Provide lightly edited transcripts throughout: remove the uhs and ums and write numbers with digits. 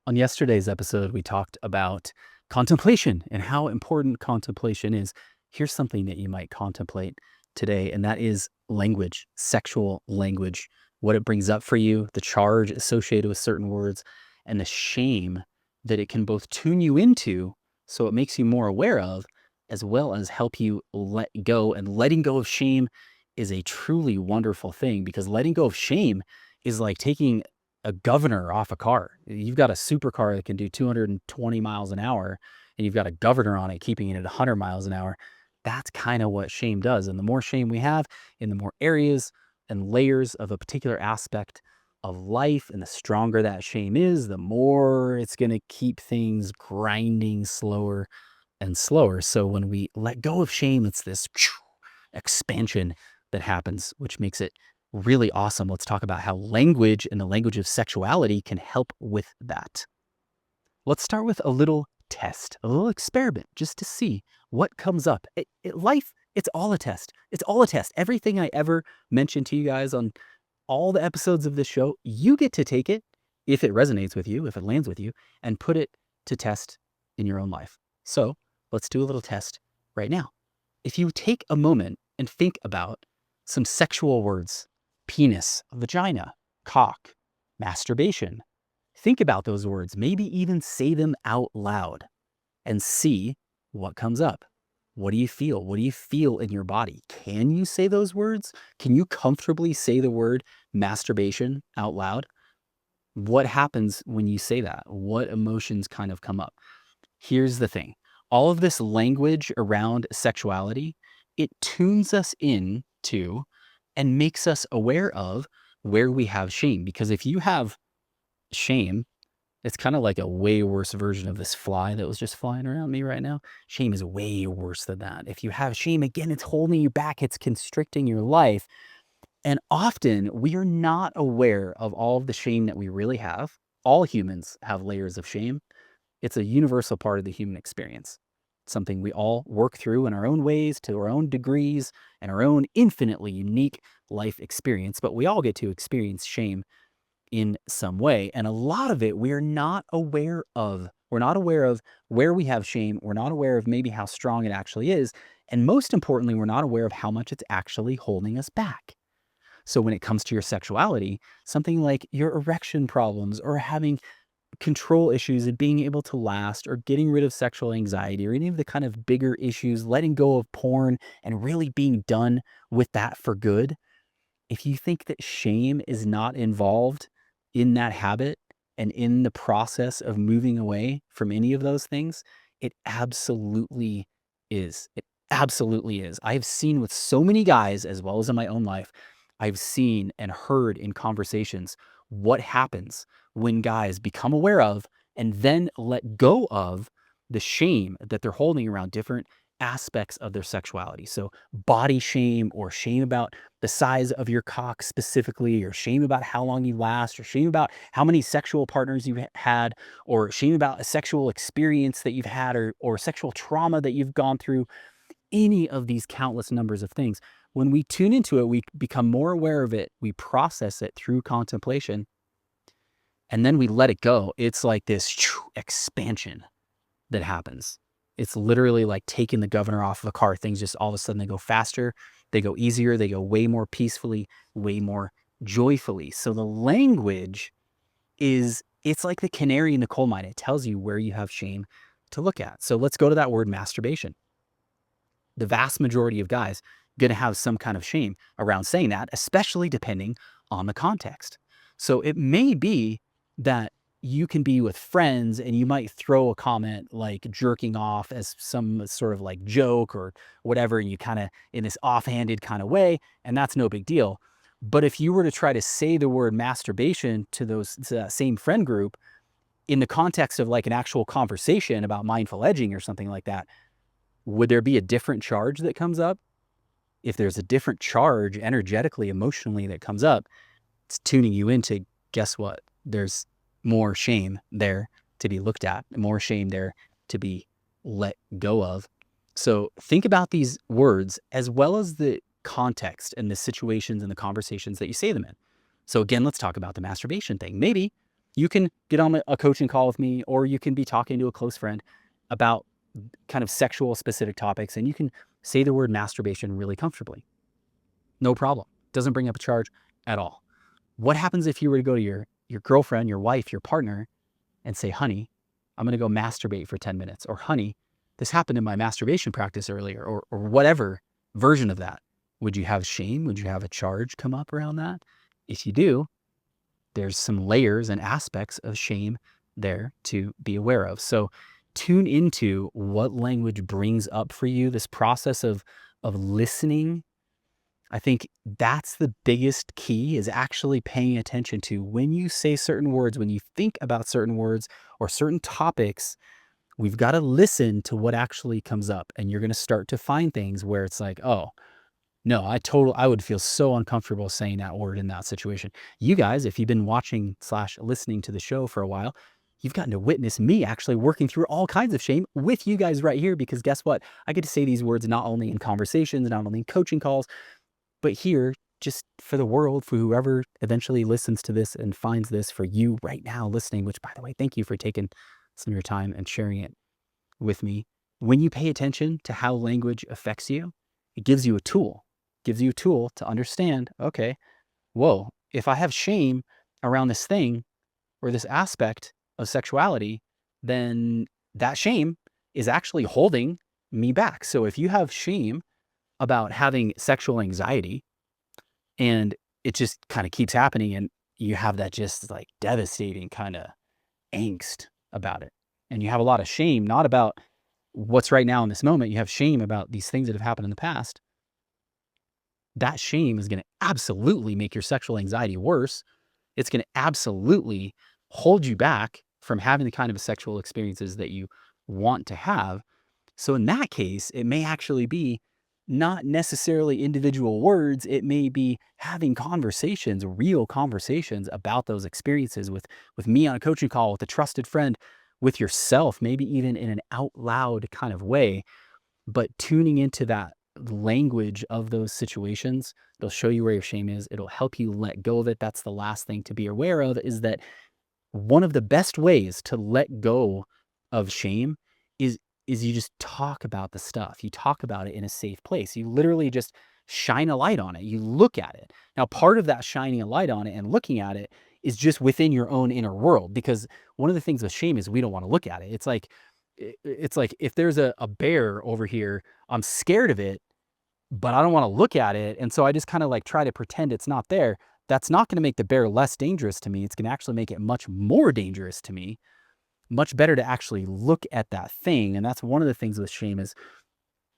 On yesterday's episode, we talked about contemplation and how important contemplation is. Here's something that you might contemplate today, and that is language, sexual language, what it brings up for you, the charge associated with certain words, and the shame that it can both tune you into so it makes you more aware of, as well as help you let go. And letting go of shame is a truly wonderful thing because letting go of shame is like taking a governor off a car. You've got a supercar that can do 220 miles an hour, and you've got a governor on it, keeping it at 100 miles an hour. That's kind of what shame does. And the more shame we have in the more areas and layers of a particular aspect of life, and the stronger that shame is, the more it's going to keep things grinding slower and slower. So when we let go of shame, it's this expansion that happens, which makes it really awesome. Let's talk about how language and the language of sexuality can help with that. Let's start with a little test, a little experiment, just to see what comes up. Life, it's all a test. It's all a test. Everything I ever mentioned to you guys on all the episodes of this show, you get to take it if it resonates with you, if it lands with you, and put it to test in your own life. So let's do a little test right now. If you take a moment and think about some sexual words, penis, vagina, cock, masturbation, think about those words, maybe even say them out loud and see what comes up. What do you feel? What do you feel in your body? Can you say those words? Can you comfortably say the word masturbation out loud? What happens when you say that? What emotions kind of come up? Here's the thing. All of this language around sexuality, it tunes us in to and makes us aware of where we have shame. Because if you have shame, it's kind of like a way worse version of this fly that was just flying around me right now. Shame is way worse than that. If you have shame, again, it's holding you back. It's constricting your life. And often we are not aware of all of the shame that we really have. All humans have layers of shame. It's a universal part of the human experience. It's something we all work through in our own ways, to our own degrees, and our own infinitely unique life experience. But we all get to experience shame in some way. And a lot of it we're not aware of. We're not aware of where we have shame. We're not aware of maybe how strong it actually is. And most importantly, we're not aware of how much it's actually holding us back. So when it comes to your sexuality, something like your erection problems or having control issues and being able to last or getting rid of sexual anxiety or any of the kind of bigger issues, letting go of porn and really being done with that for good. If you think that shame is not involved in that habit and in the process of moving away from any of those things, it absolutely is. It absolutely is. I have seen with so many guys, as well as in my own life, I've seen and heard in conversations what happens when guys become aware of and then let go of the shame that they're holding around different aspects of their sexuality. So body shame or shame about the size of your cock specifically, or shame about how long you last, or shame about how many sexual partners you've had, or shame about a sexual experience that you've had, or sexual trauma that you've gone through, any of these countless numbers of things. When we tune into it, we become more aware of it. We process it through contemplation, and then we let it go. It's like this expansion that happens. It's literally like taking the governor off of a car. Things just all of a sudden they go faster, they go easier, they go way more peacefully, way more joyfully. So the language it's like the canary in the coal mine. It tells you where you have shame to look at. So let's go to that word masturbation. The vast majority of guys going to have some kind of shame around saying that, especially depending on the context. So it may be that you can be with friends and you might throw a comment like jerking off as some sort of like joke or whatever, and you kind of in this offhanded kind of way, and that's no big deal. But if you were to try to say the word masturbation to that same friend group in the context of like an actual conversation about mindful edging or something like that, would there be a different charge that comes up? If there's a different charge energetically, emotionally that comes up, it's tuning you into, guess what? There's more shame there to be looked at, more shame there to be let go of. So think about these words as well as the context and the situations and the conversations that you say them in. So again, let's talk about the masturbation thing. Maybe You can get on a coaching call with me, or you can be talking to a close friend about kind of sexual specific topics, and you can say the word masturbation really comfortably. No problem. Doesn't bring up a charge at all. What happens if you were to go to your girlfriend, your wife, your partner, and say, honey, I'm going to go masturbate for 10 minutes, or honey, this happened in my masturbation practice earlier, or whatever version of that? Would you have shame? Would you have a charge come up around that? If you do, there's some layers and aspects of shame there to be aware of. So tune into what language brings up for you, this process of listening. I think that's the biggest key, is actually paying attention to when you say certain words, when you think about certain words or certain topics. We've got to listen to what actually comes up, and you're going to start to find things where it's like, oh, no, I would feel so uncomfortable saying that word in that situation. You guys, if you've been watching slash listening to the show for a while, you've gotten to witness me actually working through all kinds of shame with you guys right here, because guess what? I get to say these words not only in conversations, not only in coaching calls, but here, just for the world, for whoever eventually listens to this and finds this, for you right now listening, which, by the way, thank you for taking some of your time and sharing it with me. When you pay attention to how language affects you, it gives you a tool. Gives you a tool to understand, okay, whoa, if I have shame around this thing or this aspect of sexuality, then that shame is actually holding me back. So if you have shame about having sexual anxiety, and it just kind of keeps happening, and you have that just like devastating kind of angst about it, and you have a lot of shame, not about what's right now in this moment, you have shame about these things that have happened in the past. That shame is going to absolutely make your sexual anxiety worse. It's going to absolutely hold you back from having the kind of sexual experiences that you want to have. So in that case, it may actually be not necessarily individual words. It may be having conversations, real conversations about those experiences with me on a coaching call, with a trusted friend, with yourself, maybe even in an out loud kind of way. But tuning into that language of those situations, it'll show you where your shame is. It'll help you let go of it. That's the last thing to be aware of, is that one of the best ways to let go of shame is you just talk about the stuff. You talk about it in a safe place. You literally just shine a light on it. You look at it. Now, part of that shining a light on it and looking at it is just within your own inner world, because one of the things with shame is we don't want to look at it. It's like if there's a bear over here, I'm scared of it, but I don't want to look at it. And so I just kind of like try to pretend it's not there. That's not going to make the bear less dangerous to me. It's going to actually make it much more dangerous to me. Much better to actually look at that thing. And that's one of the things with shame, is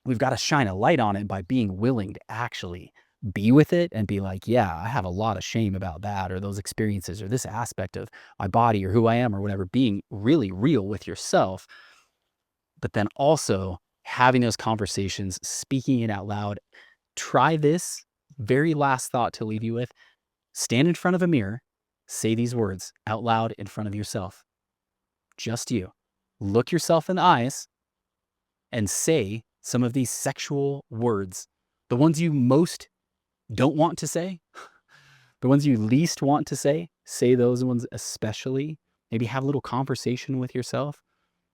we've got to shine a light on it by being willing to actually be with it and be like, yeah, I have a lot of shame about that, or those experiences, or this aspect of my body, or who I am, or whatever, being really real with yourself. But then also having those conversations, speaking it out loud. Try this. Very last thought to leave you with: stand in front of a mirror, say these words out loud in front of yourself. Just you. Look yourself in the eyes and say some of these sexual words. The ones you most don't want to say, the ones you least want to say those ones especially. Maybe have a little conversation with yourself.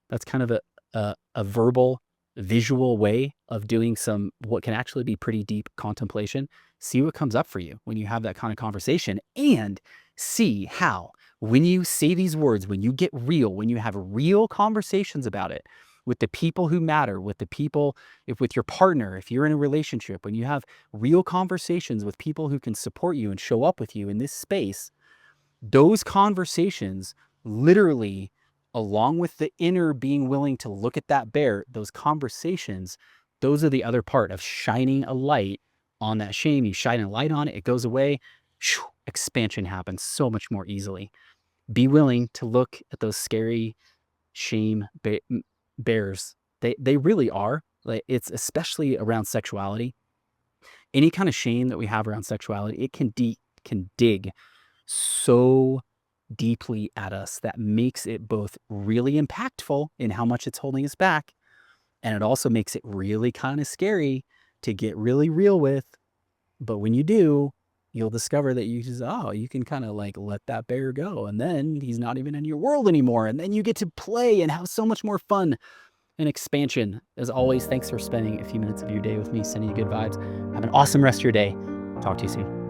That's kind of a verbal, visual way of doing some what can actually be pretty deep contemplation. See what comes up for you when you have that kind of conversation, and see how, when you say these words, when you get real, when you have real conversations about it with the people who matter, with the people, if with your partner, if you're in a relationship, when you have real conversations with people who can support you and show up with you in this space, those conversations literally, along with the inner being willing to look at that bear, those conversations, those are the other part of shining a light on that shame. You shine a light on it, it goes away. Expansion happens so much more easily. Be willing to look at those scary shame bears. They really are. Like, it's especially around sexuality. Any kind of shame that we have around sexuality, it can dig so deeply at us, that makes it both really impactful in how much it's holding us back, and it also makes it really kind of scary to get really real with. But when you do, you'll discover that you can kind of like let that bear go. And then he's not even in your world anymore. And then you get to play and have so much more fun and expansion. As always, thanks for spending a few minutes of your day with me, sending you good vibes. Have an awesome rest of your day. Talk to you soon.